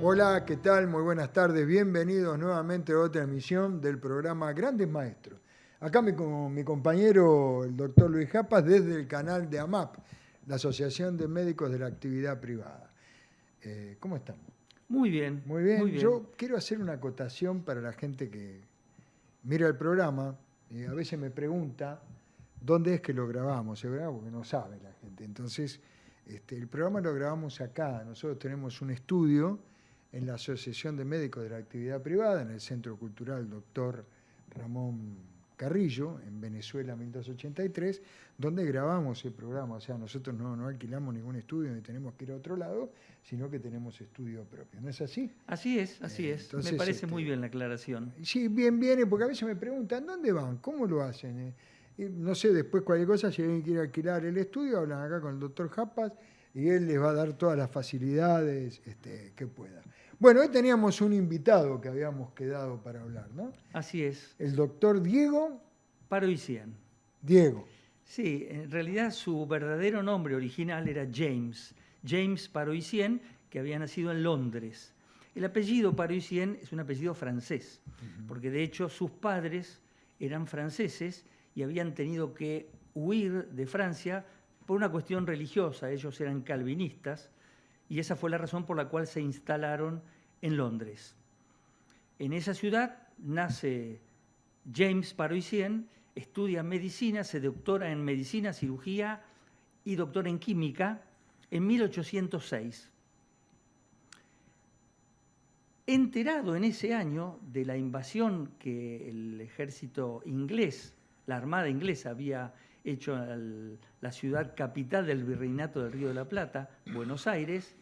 Hola, ¿qué tal? Muy buenas tardes. Bienvenidos nuevamente a otra emisión del programa Grandes Maestros. Acá mi compañero, el doctor Luis Japas, desde el canal de AMAP, la Asociación de Médicos de la Actividad Privada. ¿Cómo estamos? Muy bien, Muy muy bien. bien. Yo quiero hacer una acotación para la gente que mira el programa y a veces me pregunta dónde es que lo grabamos, ¿verdad? Porque no sabe la gente. Entonces, el programa lo grabamos acá. Nosotros tenemos un estudio en la Asociación de Médicos de la Actividad Privada, en el Centro Cultural Doctor Ramón Carrillo, en Venezuela 1283, donde grabamos el programa. O sea, nosotros no alquilamos ningún estudio ni tenemos que ir a otro lado, sino que tenemos estudio propio. ¿No es así? Así es, así es. Me Entonces, parece muy bien la aclaración. sí, bien viene, porque a veces me preguntan, ¿dónde van? ¿Cómo lo hacen? Y no sé, después cualquier cosa, si alguien quiere alquilar el estudio, hablan acá con el doctor Japas y él les va a dar todas las facilidades que pueda. Bueno, hoy teníamos un invitado que habíamos quedado para hablar, ¿no? Así es. El doctor Diego. Paroissien. Diego. Sí, en realidad su verdadero nombre original era James Paroissien, que había nacido en Londres. El apellido Paroissien es un apellido francés, porque de hecho sus padres eran franceses y habían tenido que huir de Francia por una cuestión religiosa. Ellos eran calvinistas y esa fue la razón por la cual se instalaron en Londres. En esa ciudad nace James Paroissien, estudia medicina, se doctora en medicina, cirugía y doctora en química en 1806. Enterado en ese año de la invasión que el ejército inglés, la armada inglesa, había hecho a la ciudad capital del Virreinato del Río de la Plata, Buenos Aires,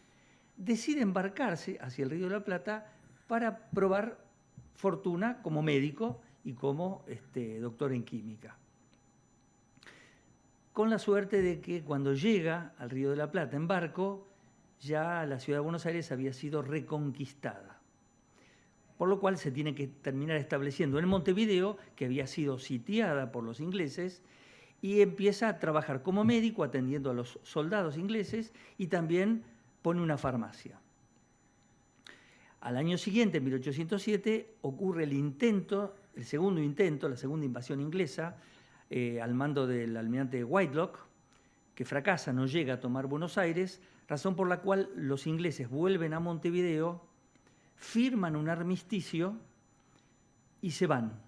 decide embarcarse hacia el Río de la Plata para probar fortuna como médico y como doctor en química. Con la suerte de que cuando llega al Río de la Plata en barco, ya la ciudad de Buenos Aires había sido reconquistada. Por lo cual se tiene que terminar estableciendo en Montevideo, que había sido sitiada por los ingleses, y empieza a trabajar como médico atendiendo a los soldados ingleses y también pone una farmacia. Al año siguiente, en 1807, ocurre el segundo intento, la segunda invasión inglesa, al mando del almirante Whitelock, que fracasa, no llega a tomar Buenos Aires, razón por la cual los ingleses vuelven a Montevideo, firman un armisticio y se van.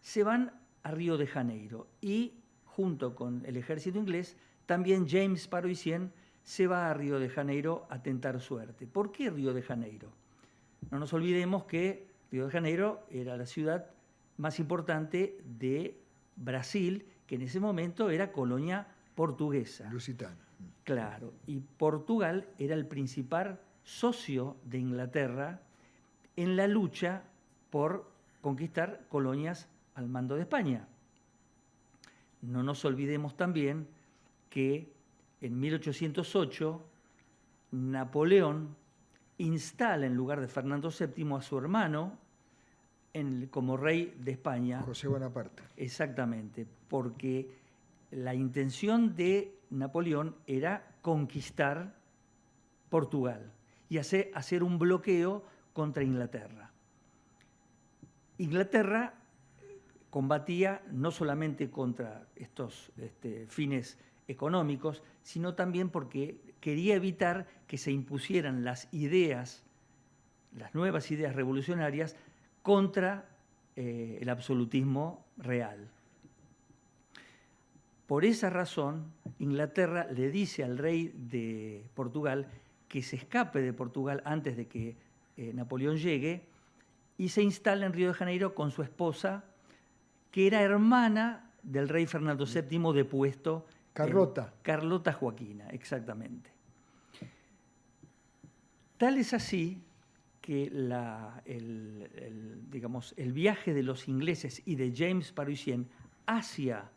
Se van a Río de Janeiro y, junto con el ejército inglés, también James Paroissien se va a Río de Janeiro a tentar suerte. ¿Por qué Río de Janeiro? No nos olvidemos que Río de Janeiro era la ciudad más importante de Brasil, que en ese momento era colonia portuguesa. Lusitana. Claro, y Portugal era el principal socio de Inglaterra en la lucha por conquistar colonias al mando de España. No nos olvidemos también que en 1808 Napoleón instala en lugar de Fernando VII a su hermano como rey de España. José Bonaparte. Exactamente, porque la intención de Napoleón era conquistar Portugal y hacer un bloqueo contra Inglaterra. Inglaterra combatía no solamente contra estos fines económicos, sino también porque quería evitar que se impusieran las nuevas ideas revolucionarias contra el absolutismo real. Por esa razón, Inglaterra le dice al rey de Portugal que se escape de Portugal antes de que Napoleón llegue y se instala en Río de Janeiro con su esposa, que era hermana del rey Fernando VII depuesto. Carlota. Carlota Joaquina, exactamente. Tal es así que el viaje de los ingleses y de James Paroissien hacia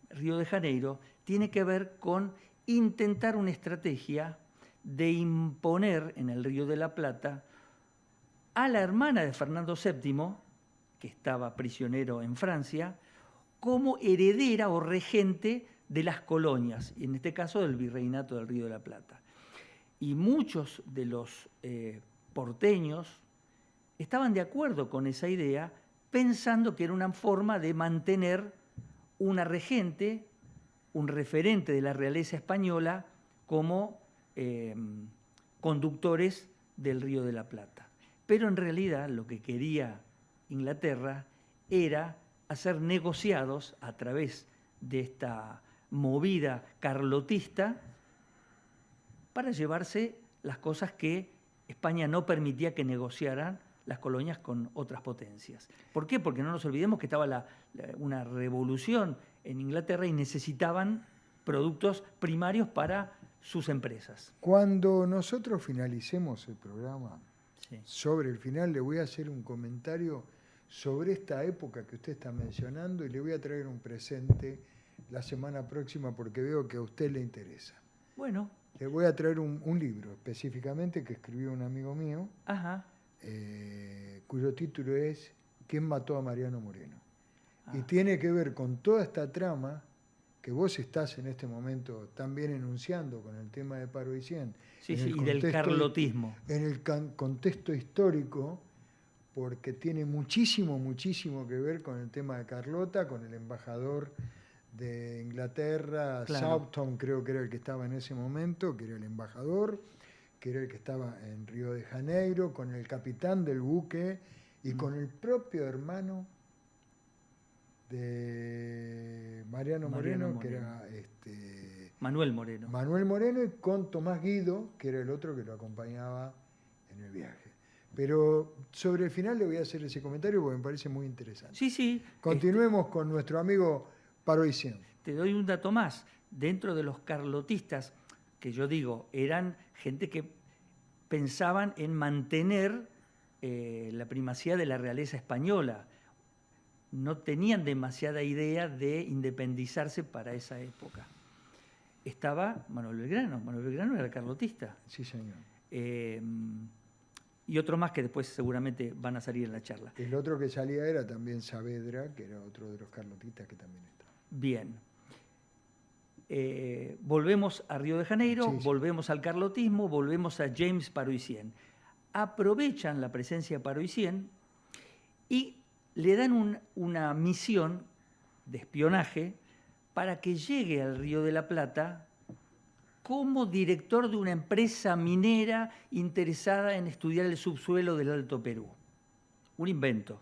Río de Janeiro tiene que ver con intentar una estrategia de imponer en el Río de la Plata a la hermana de Fernando VII, que estaba prisionero en Francia, como heredera o regente de las colonias, y en este caso del Virreinato del Río de la Plata. Y muchos de los porteños, estaban de acuerdo con esa idea, pensando que era una forma de mantener una regente, un referente de la realeza española, como conductores del Río de la Plata. Pero en realidad lo que quería Inglaterra era hacer negociados a través de esta movida carlotista para llevarse las cosas que España no permitía que negociaran las colonias con otras potencias. ¿Por qué? Porque no nos olvidemos que estaba una revolución en Inglaterra y necesitaban productos primarios para sus empresas. Cuando nosotros finalicemos el programa, Sí. sobre el final le voy a hacer un comentario sobre esta época que usted está mencionando y le voy a traer un presente la semana próxima porque veo que a usted le interesa. Bueno. Le voy a traer un libro específicamente que escribió un amigo mío, Ajá. cuyo título es ¿Quién mató a Mariano Moreno? Ah. Y tiene que ver con toda esta trama que vos estás en este momento también enunciando con el tema de Paroicien. Sí, sí, y del carlotismo. En el contexto histórico, porque tiene muchísimo, muchísimo que ver con el tema de Carlota, con el embajador de Inglaterra, Claro. Southton creo que era el que estaba en ese momento, que era el embajador, que era el que estaba en Río de Janeiro, con el capitán del buque y con el propio hermano de Mariano Moreno, que era Manuel Moreno. Manuel Moreno, y con Tomás Guido, que era el otro que lo acompañaba en el viaje. Pero sobre el final le voy a hacer ese comentario porque me parece muy interesante. Sí, sí. Continuemos con nuestro amigo Paroicien. Te doy un dato más. Dentro de los carlotistas, que yo digo, eran gente que pensaban en mantener la primacía de la realeza española. No tenían demasiada idea de independizarse para esa época. Estaba Manuel Belgrano. Manuel Belgrano era carlotista. Sí, señor. Y otro más que después seguramente van a salir en la charla. El otro que salía era también Saavedra, que era otro de los carlotistas que también estaba. Bien. Volvemos a Río de Janeiro, Sí, sí. Volvemos al carlotismo, volvemos a James Paroicien. Aprovechan la presencia de Paroicien y le dan una misión de espionaje para que llegue al Río de la Plata como director de una empresa minera interesada en estudiar el subsuelo del Alto Perú. Un invento.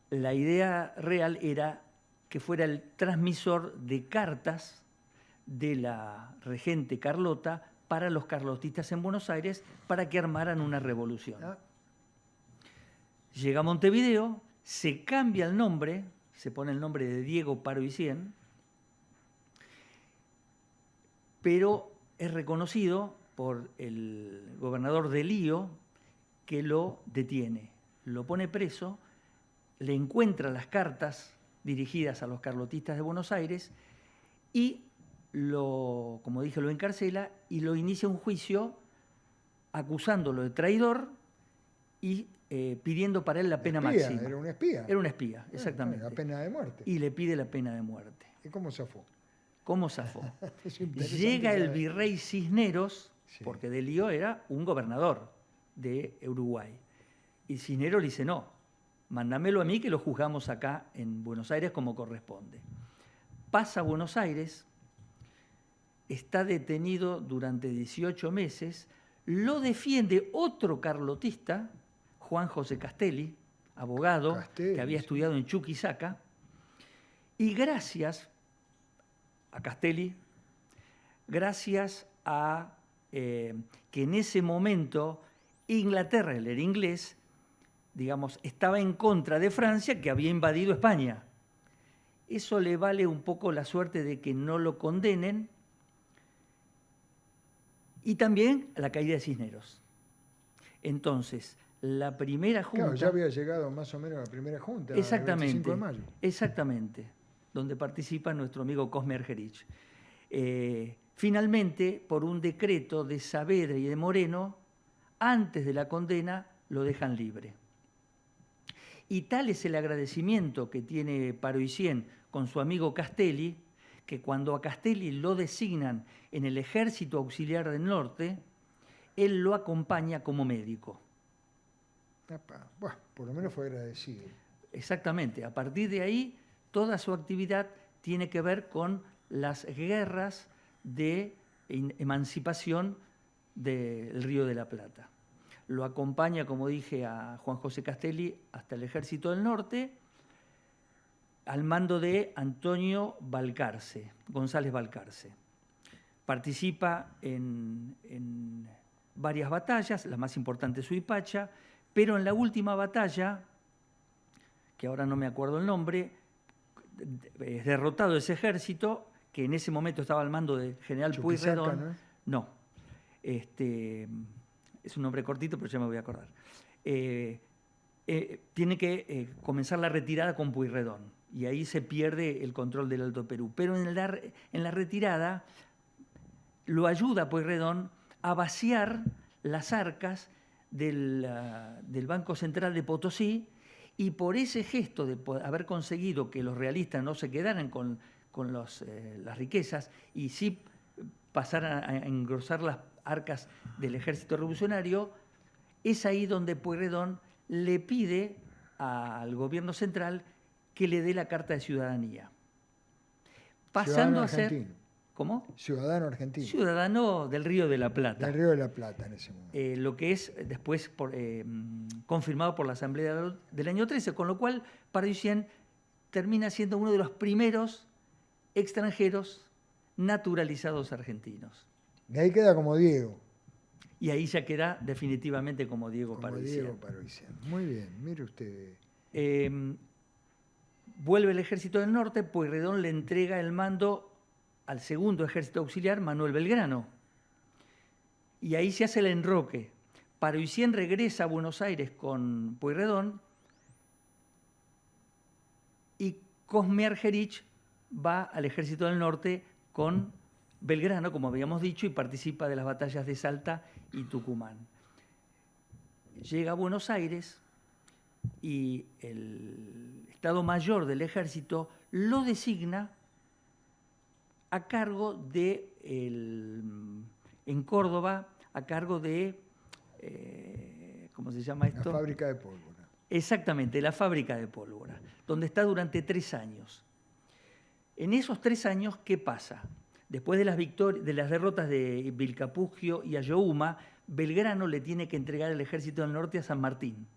La idea real era que fuera el transmisor de cartas de la regente Carlota para los carlotistas en Buenos Aires para que armaran una revolución. Llega a Montevideo, se cambia el nombre, se pone el nombre de Diego Paroicien, pero es reconocido por el gobernador de Lío, que lo detiene, lo pone preso, le encuentra las cartas dirigidas a los carlotistas de Buenos Aires y como dije, lo encarcela y lo inicia un juicio acusándolo de traidor y pidiendo para él la pena máxima. Era un espía. Era un espía, exactamente. La pena de muerte. Y le pide la pena de muerte. ¿Y cómo zafó? ¿Cómo zafó? saber. Llega el virrey Cisneros, Sí. porque de Lío era un gobernador de Uruguay. Y Cisneros le dice, no, mándamelo a mí que lo juzgamos acá en Buenos Aires como corresponde. Pasa a Buenos Aires, está detenido durante 18 meses, lo defiende otro carlotista, Juan José Castelli, abogado, Castelli, que había sí. estudiado en Chuquisaca, y gracias a Castelli, gracias a que en ese momento Inglaterra, él era inglés, digamos, estaba en contra de Francia, que había invadido España. Eso le vale un poco la suerte de que no lo condenen, y también la caída de Cisneros. Entonces, la primera junta... Claro, ya había llegado más o menos a la primera junta, Exactamente, el 25 de mayo. exactamente, donde participa nuestro amigo Cosme Argerich. Finalmente, por un decreto de Saavedra y de Moreno, antes de la condena lo dejan libre. Y tal es el agradecimiento que tiene Paroicien con su amigo Castelli, que cuando a Castelli lo designan en el Ejército Auxiliar del Norte, él lo acompaña como médico. Bueno, por lo menos fue agradecido. Exactamente. A partir de ahí, toda su actividad tiene que ver con las guerras de emancipación del Río de la Plata. Lo acompaña, como dije, a Juan José Castelli hasta el Ejército del Norte, al mando de Antonio González Balcarce. Participa en varias batallas, la más importante es Suipacha, pero en la última batalla, que ahora no me acuerdo el nombre, es derrotado ese ejército, que en ese momento estaba al mando del general Pueyrredón. No, es un nombre cortito, pero ya me voy a acordar. Tiene que comenzar la retirada con Pueyrredón, y ahí se pierde el control del Alto Perú. Pero en la retirada lo ayuda Pueyrredón a vaciar las arcas del Banco Central de Potosí, y por ese gesto de haber conseguido que los realistas no se quedaran con las riquezas y sí pasaran a engrosar las arcas del ejército revolucionario, es ahí donde Pueyrredón le pide al gobierno central que le dé la carta de ciudadanía. Pasando a ser... ¿Cómo? Ciudadano argentino. Ciudadano del Río de la Plata. Del Río de la Plata en ese momento. Lo que es después confirmado por la Asamblea del año 13, con lo cual Parisien termina siendo uno de los primeros extranjeros naturalizados argentinos. Y ahí queda como Diego. Y ahí ya queda definitivamente como Diego Parisien. Muy bien, mire usted. Vuelve el Ejército del Norte, Pueyrredón le entrega el mando al segundo ejército auxiliar, Manuel Belgrano. Y ahí se hace el enroque. Parisien regresa a Buenos Aires con Pueyrredón y Cosme Argerich va al Ejército del Norte con Belgrano, como habíamos dicho, y participa de las batallas de Salta y Tucumán. Llega a Buenos Aires y el Estado Mayor del Ejército lo designa a cargo de, en Córdoba, a cargo de, ¿cómo se llama esto? La fábrica de pólvora. Exactamente, la fábrica de pólvora, donde está durante 3 años. En esos 3 años, ¿qué pasa? Después de las derrotas de Vilcapugio y Ayohuma, Belgrano le tiene que entregar el Ejército del Norte a San Martín.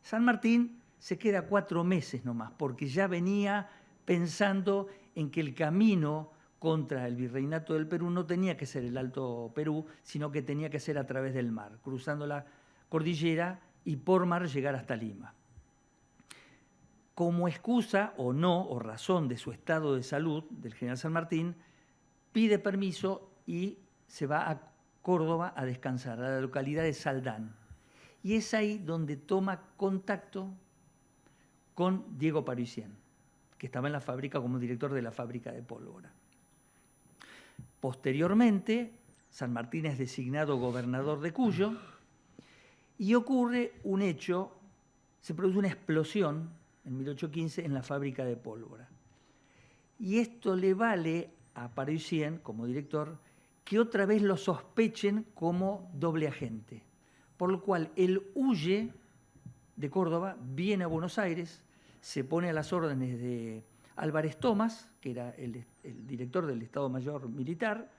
San Martín se queda 4 meses nomás, porque ya venía pensando en que el camino contra el virreinato del Perú no tenía que ser el Alto Perú, sino que tenía que ser a través del mar, cruzando la cordillera y por mar llegar hasta Lima. Como excusa o no, o razón de su estado de salud del general San Martín, pide permiso y se va a Córdoba a descansar, a la localidad de Saldán. Y es ahí donde toma contacto con Diego Parisien, que estaba en la fábrica como director de la fábrica de pólvora. Posteriormente, San Martín es designado gobernador de Cuyo y ocurre un hecho, se produce una explosión en 1815 en la fábrica de pólvora. Y esto le vale a Parisien, como director, que otra vez lo sospechen como doble agente. Por lo cual él huye de Córdoba, viene a Buenos Aires, se pone a las órdenes de Álvarez Tomás, que era el director del Estado Mayor Militar,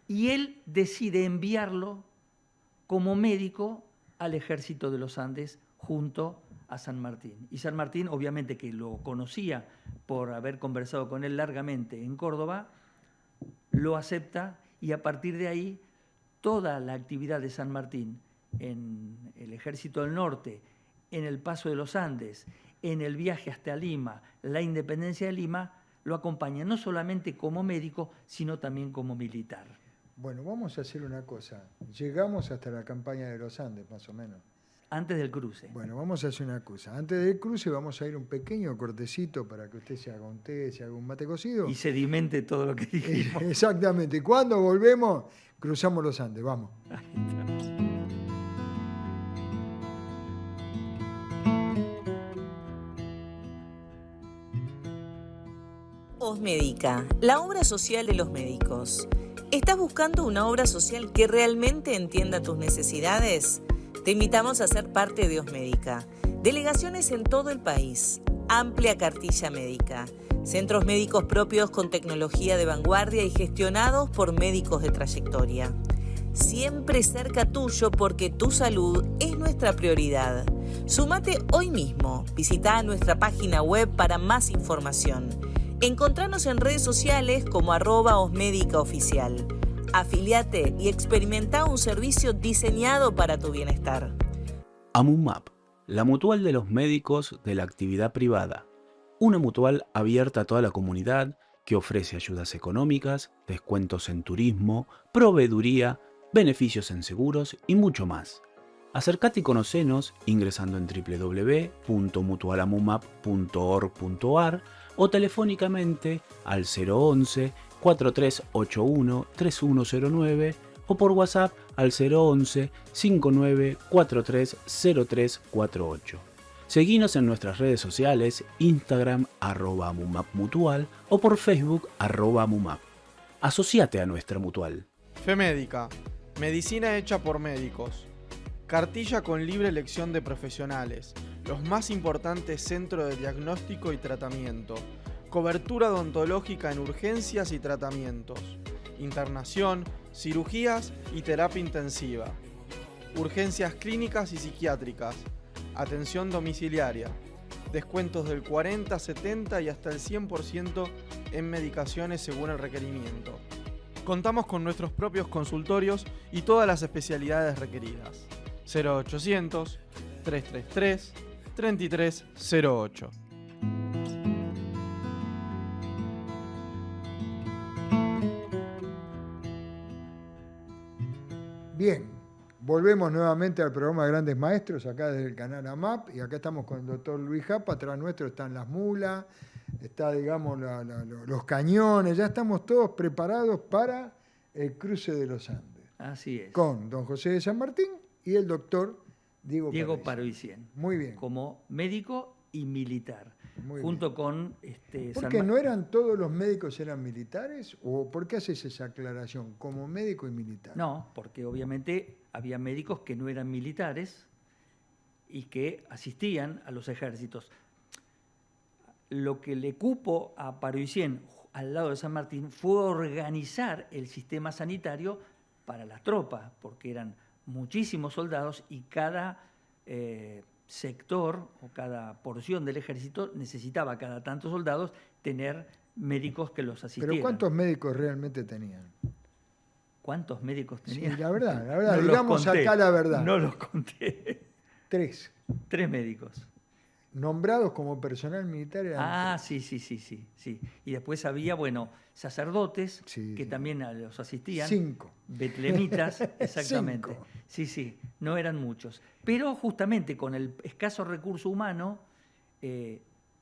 y él decide enviarlo como médico al Ejército de los Andes junto a San Martín. Y San Martín, obviamente que lo conocía por haber conversado con él largamente en Córdoba, lo acepta y a partir de ahí toda la actividad de San Martín en el Ejército del Norte, en el Paso de los Andes, en el viaje hasta Lima, la independencia de Lima, lo acompaña no solamente como médico, sino también como militar. Bueno, vamos a hacer una cosa. Llegamos hasta la campaña de los Andes, más o menos. Antes del cruce. Bueno, vamos a hacer una cosa. Antes del cruce vamos a ir un pequeño cortecito para que usted se haga un té, se haga un mate cocido. Y sedimente todo lo que dijimos. Exactamente. Cuando volvemos, cruzamos los Andes. Vamos. Ahí está. Osmédica, la obra social de los médicos. ¿Estás buscando una obra social que realmente entienda tus necesidades? Te invitamos a ser parte de Osmédica. Delegaciones en todo el país. Amplia cartilla médica. Centros médicos propios con tecnología de vanguardia y gestionados por médicos de trayectoria. Siempre cerca tuyo porque tu salud es nuestra prioridad. Súmate hoy mismo. Visita nuestra página web para más información. Encontranos en redes sociales como @osmédicaoficial. Afiliate y experimenta un servicio diseñado para tu bienestar. AMUMAP, la mutual de los médicos de la actividad privada. Una mutual abierta a toda la comunidad que ofrece ayudas económicas, descuentos en turismo, proveeduría, beneficios en seguros y mucho más. Acércate y conocenos ingresando en www.mutualamumap.org.ar o telefónicamente al 011 4381 3109 o por WhatsApp al 011 5943 0348. Seguinos en nuestras redes sociales, Instagram @amumapmutual o por Facebook @amumap. Asociate a nuestra mutual. FEMédica, medicina hecha por médicos. Cartilla con libre elección de profesionales, los más importantes centros de diagnóstico y tratamiento, cobertura odontológica en urgencias y tratamientos, internación, cirugías y terapia intensiva, urgencias clínicas y psiquiátricas, atención domiciliaria, descuentos del 40, 70 y hasta el 100% en medicaciones según el requerimiento. Contamos con nuestros propios consultorios y todas las especialidades requeridas. 0800 333 3308. Bien, volvemos nuevamente al programa Grandes Maestros, acá desde el canal AMAP, y acá estamos con el doctor Luis Japa, atrás nuestro están las mulas, está, digamos, los cañones, ya estamos todos preparados para el cruce de los Andes. Así es. Con don José de San Martín y el doctor Diego Paroicien. Muy bien. Como médico y militar. Muy junto bien. con... ¿Por qué no eran todos los médicos eran militares? ¿O por qué haces esa aclaración? Como médico y militar. No, porque obviamente había médicos que no eran militares y que asistían a los ejércitos. Lo que le cupo a Paroicien al lado de San Martín fue organizar el sistema sanitario para las tropas, porque eran muchísimos soldados y cada sector o cada porción del ejército necesitaba cada tantos soldados tener médicos que los asistieran. ¿Pero cuántos médicos realmente tenían? ¿Cuántos médicos tenían? Sí, la verdad, No digamos acá la verdad. No los conté. 3. 3 médicos. Nombrados como personal militar eran 3. Sí. Y después había, sacerdotes que también los asistían. 5. Betlemitas, exactamente. 5. Sí, no eran muchos. Pero justamente con el escaso recurso humano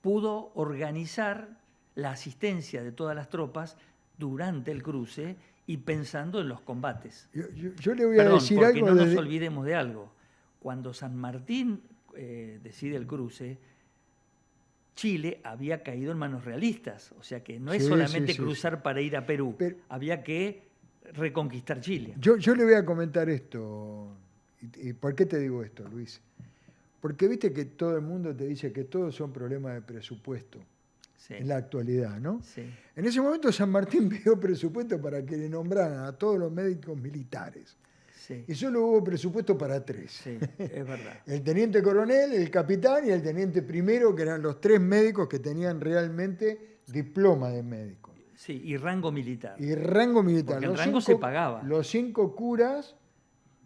pudo organizar la asistencia de todas las tropas durante el cruce y pensando en los combates. Yo le voy a decir porque algo. No nos olvidemos de algo. Cuando San Martín decide el cruce, Chile había caído en manos realistas. O sea que no es solamente cruzar para ir a Perú. Había que reconquistar Chile. Yo le voy a comentar esto. ¿Y por qué te digo esto, Luis? Porque viste que todo el mundo te dice que todos son problemas de presupuesto en la actualidad, ¿no? Sí. En ese momento San Martín pidió presupuesto para que le nombraran a todos los médicos militares. Sí. Y solo hubo presupuesto para 3. Sí, es verdad. El teniente coronel, el capitán y el teniente primero, que eran los 3 médicos que tenían realmente diploma de médico. Sí, y rango militar. Y rango militar. Porque el rango se pagaba. Los 5 curas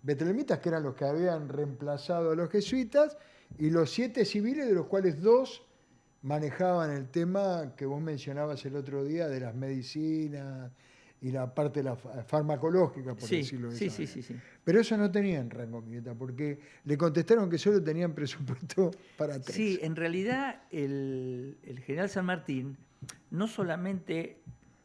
betlemitas, que eran los que habían reemplazado a los jesuitas, y los 7 civiles, de los cuales 2 manejaban el tema que vos mencionabas el otro día de las medicinas y la parte de la farmacológica, por decirlo de esa manera. Sí. Pero eso no tenían rango militar, porque le contestaron que solo tenían presupuesto para 3. Sí, en realidad el general San Martín no solamente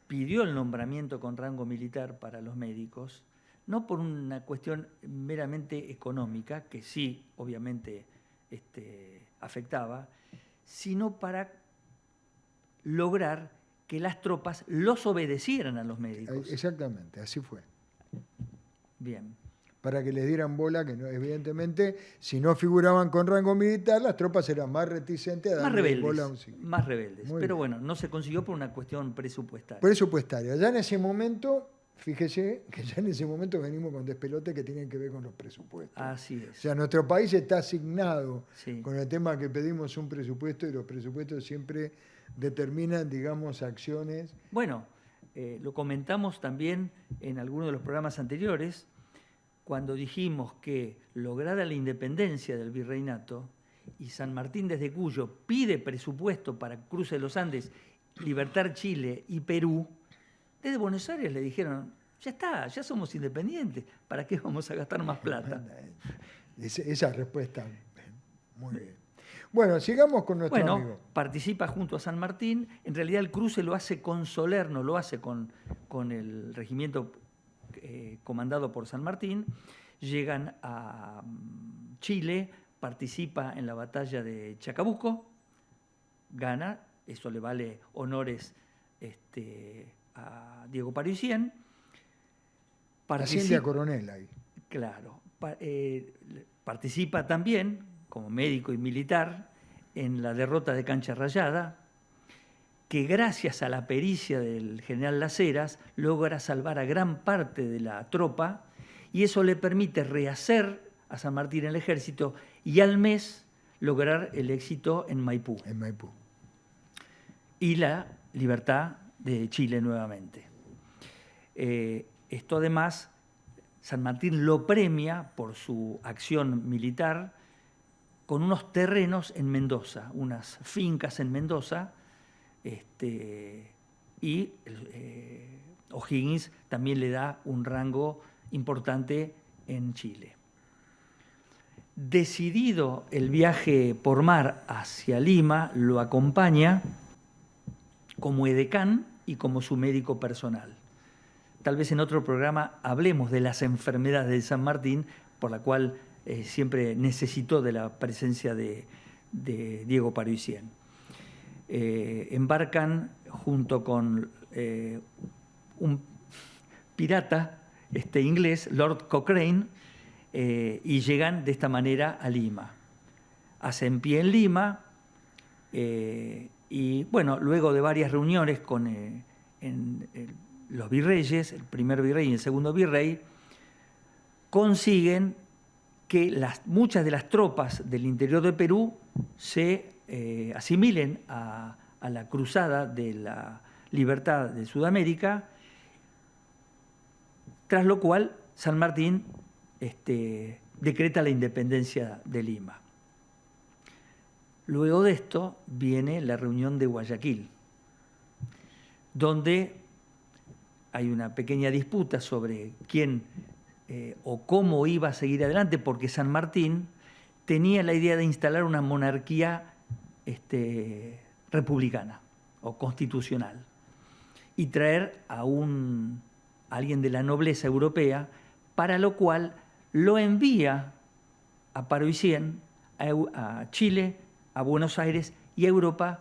pidió el nombramiento con rango militar para los médicos, no por una cuestión meramente económica, que sí, obviamente, afectaba, sino para lograr que las tropas los obedecieran a los médicos. Exactamente, así fue. Bien. Para que les dieran bola, que no, evidentemente, si no figuraban con rango militar, las tropas eran más reticentes a Más darle rebeldes, bola a un civil. más rebeldes. Muy Pero bien. bueno, no se consiguió por una cuestión presupuestaria. Presupuestaria. Ya en ese momento, fíjese que ya en ese momento venimos con despelotes que tienen que ver con los presupuestos. Así O es. sea, nuestro país está asignado Sí. con el tema que pedimos un presupuesto y los presupuestos siempre determinan, digamos, acciones. Bueno, lo comentamos también en algunos de los programas anteriores, cuando dijimos que lograda la independencia del virreinato y San Martín desde Cuyo pide presupuesto para cruce de los Andes, libertar Chile y Perú, desde Buenos Aires le dijeron, ya está, ya somos independientes, ¿para qué vamos a gastar más plata? Esa respuesta. Muy bien. Bueno, sigamos con nuestro Bueno, amigo. participa junto a San Martín. En realidad el cruce lo hace con Soler, no lo hace con el regimiento comandado por San Martín. Llegan a Chile, participa en la batalla de Chacabuco, gana, eso le vale honores a Diego Parisien. Asciende a coronel ahí. Claro. Participa también, como médico y militar, en la derrota de Cancha Rayada, que gracias a la pericia del general Las Heras logra salvar a gran parte de la tropa y eso le permite rehacer a San Martín el ejército y al mes lograr el éxito en Maipú En Maipú. y la libertad de Chile nuevamente. Esto además, San Martín lo premia por su acción militar con unos terrenos en Mendoza, unas fincas en Mendoza, y O'Higgins también le da un rango importante en Chile. Decidido el viaje por mar hacia Lima, lo acompaña como edecán y como su médico personal. Tal vez en otro programa hablemos de las enfermedades de San Martín, por la cual siempre necesitó de la presencia de Diego Parisien. Embarcan junto con un pirata inglés, Lord Cochrane, y llegan de esta manera a Lima. Hacen pie en Lima y, bueno, luego de varias reuniones con los virreyes, el primer virrey y el segundo virrey, consiguen que muchas de las tropas del interior de Perú se asimilen a la cruzada de la libertad de Sudamérica, tras lo cual San Martín decreta la independencia de Lima. Luego de esto viene la reunión de Guayaquil, donde hay una pequeña disputa sobre quién o cómo iba a seguir adelante, porque San Martín tenía la idea de instalar una monarquía republicana o constitucional y traer a alguien de la nobleza europea, para lo cual lo envía a Parisien, a Chile, a Buenos Aires y a Europa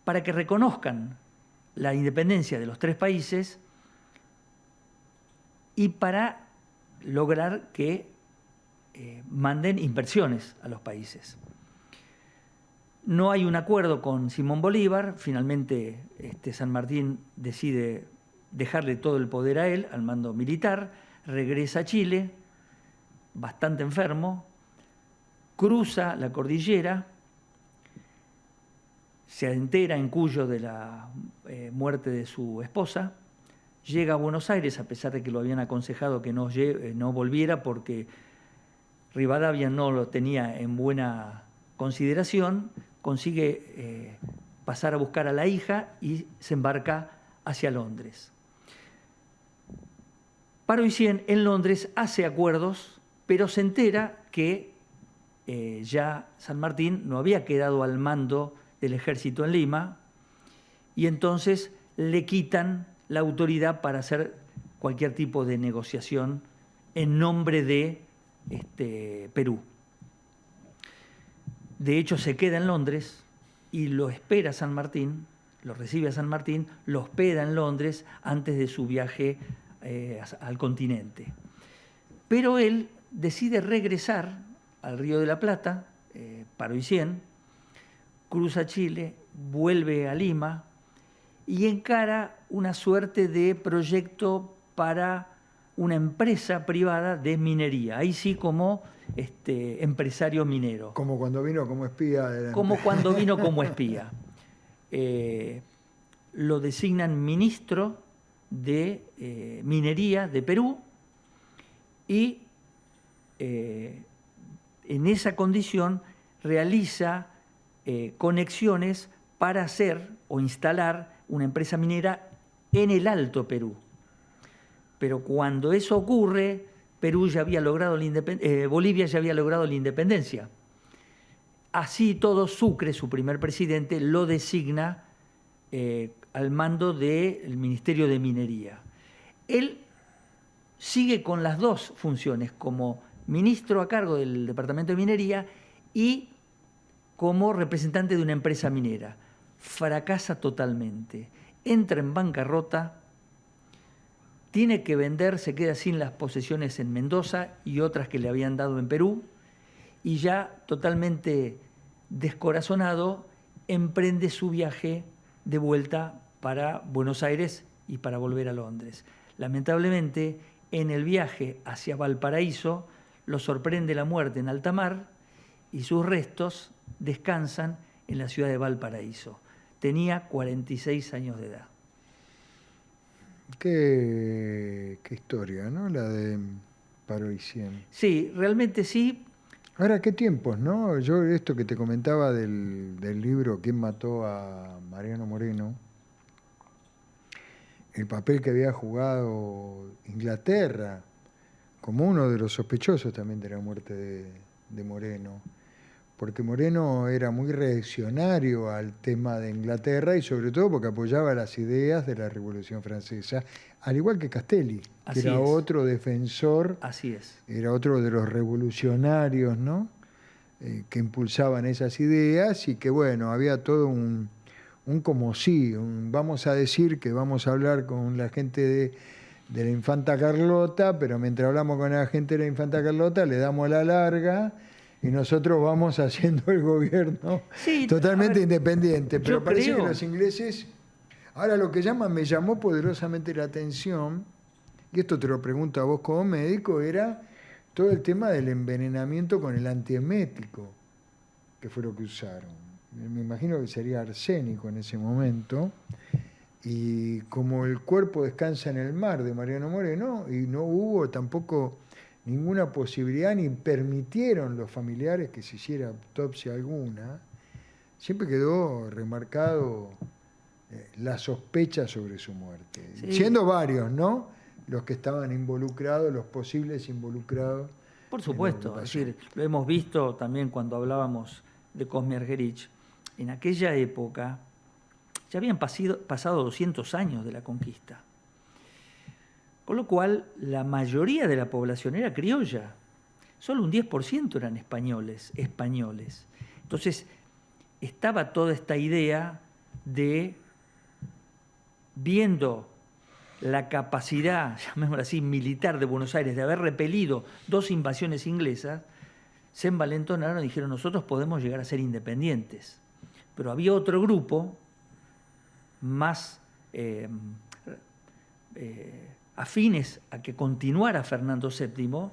para que reconozcan la independencia de los tres países y para lograr que manden inversiones a los países. No hay un acuerdo con Simón Bolívar, finalmente San Martín decide dejarle todo el poder a él, al mando militar, regresa a Chile, bastante enfermo, cruza la cordillera, se entera en Cuyo de la muerte de su esposa, llega a Buenos Aires, a pesar de que lo habían aconsejado que no volviera porque Rivadavia no lo tenía en buena consideración, consigue pasar a buscar a la hija y se embarca hacia Londres. Parisien en Londres hace acuerdos, pero se entera que ya San Martín no había quedado al mando del ejército en Lima y entonces le quitan la autoridad para hacer cualquier tipo de negociación en nombre de Perú. De hecho, se queda en Londres y lo espera San Martín, lo recibe a San Martín, lo hospeda en Londres antes de su viaje al continente. Pero él decide regresar al Río de la Plata, Paroicien, cruza Chile, vuelve a Lima y encara una suerte de proyecto para una empresa privada de minería, ahí sí como empresario minero. Como cuando vino como espía. Como cuando vino como espía. Lo designan ministro de Minería de Perú y en esa condición realiza conexiones para hacer o instalar una empresa minera en el Alto Perú. Pero cuando eso ocurre, Perú ya había logrado Bolivia ya había logrado la independencia. Así todo, Sucre, su primer presidente, lo designa al mando del Ministerio de Minería. Él sigue con las dos funciones, como ministro a cargo del Departamento de Minería y como representante de una empresa minera. Fracasa totalmente, entra en bancarrota, tiene que vender, se queda sin las posesiones en Mendoza y otras que le habían dado en Perú, y ya totalmente descorazonado emprende su viaje de vuelta para Buenos Aires y para volver a Londres. Lamentablemente, en el viaje hacia Valparaíso lo sorprende la muerte en alta mar y sus restos descansan en la ciudad de Valparaíso. Tenía 46 años de edad. Qué historia, ¿no? La de Paroicien. Sí, realmente sí. Ahora, qué tiempos, ¿no? Yo esto que te comentaba del libro ¿Quién mató a Mariano Moreno? El papel que había jugado Inglaterra como uno de los sospechosos también de la muerte de Moreno, porque Moreno era muy reaccionario al tema de Inglaterra y sobre todo porque apoyaba las ideas de la Revolución Francesa, al igual que Castelli, que era otro defensor, era otro de los revolucionarios, ¿no? Que impulsaban esas ideas y que, bueno, había todo un como sí, vamos a decir que vamos a hablar con la gente de la Infanta Carlota, pero mientras hablamos con la gente de la Infanta Carlota le damos la larga y nosotros vamos haciendo el gobierno totalmente independiente. Pero parece que los ingleses, ahora lo que me llamó poderosamente la atención, y esto te lo pregunto a vos como médico, era todo el tema del envenenamiento con el antiemético, que fue lo que usaron. Me imagino que sería arsénico en ese momento. Y como el cuerpo descansa en el mar de Mariano Moreno, y no hubo tampoco ninguna posibilidad, ni permitieron los familiares que se hiciera autopsia alguna, siempre quedó remarcado la sospecha sobre su muerte. Sí. Siendo varios, ¿no? Los que estaban involucrados, los posibles involucrados. Por supuesto, es decir, lo hemos visto también cuando hablábamos de Cosme Argerich. En aquella época ya habían pasado 200 años de la conquista. Con lo cual, la mayoría de la población era criolla. Solo un 10% eran españoles. Entonces, estaba toda esta idea de, viendo la capacidad, llamémoslo así, militar de Buenos Aires, de haber repelido 2 invasiones inglesas, se envalentonaron y dijeron, nosotros podemos llegar a ser independientes. Pero había otro grupo más afines a que continuara Fernando VII,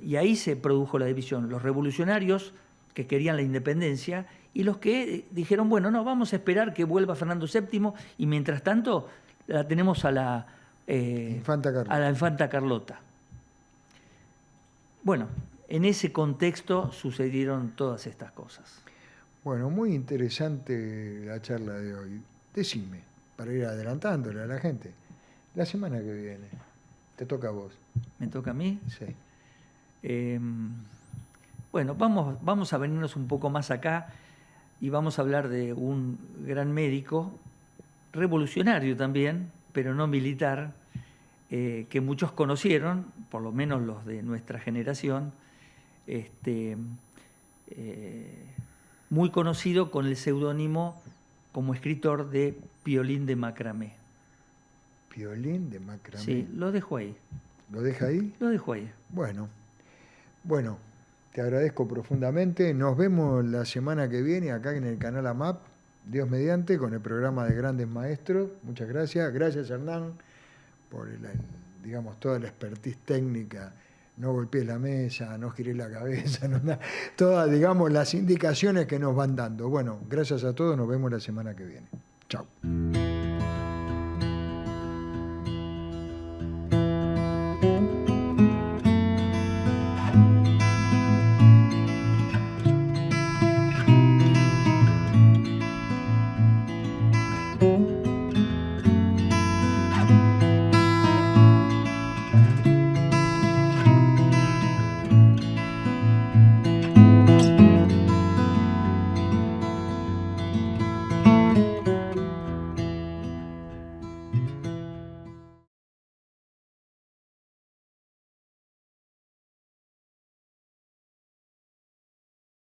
y ahí se produjo la división. Los revolucionarios que querían la independencia y los que dijeron, bueno, no, vamos a esperar que vuelva Fernando VII y mientras tanto la tenemos a la Infanta Carlota. Bueno, en ese contexto sucedieron todas estas cosas. Bueno, muy interesante la charla de hoy. Decime, para ir adelantándole a la gente, la semana que viene, te toca a vos. ¿Me toca a mí? Sí. Bueno, vamos a venirnos un poco más acá y vamos a hablar de un gran médico, revolucionario también, pero no militar, que muchos conocieron, por lo menos los de nuestra generación, muy conocido con el seudónimo como escritor de Piolín de Macramé. Piolín de Macramé. Sí, lo dejo ahí. ¿Lo deja ahí? Lo dejo ahí. Bueno, te agradezco profundamente. Nos vemos la semana que viene acá en el canal AMAP, Dios mediante, con el programa de Grandes Maestros. Muchas gracias. Gracias, Hernán, por digamos, toda la expertise técnica. No golpees la mesa, no gires la cabeza, todas, digamos, las indicaciones que nos van dando. Bueno, gracias a todos. Nos vemos la semana que viene. Chao. Thank you.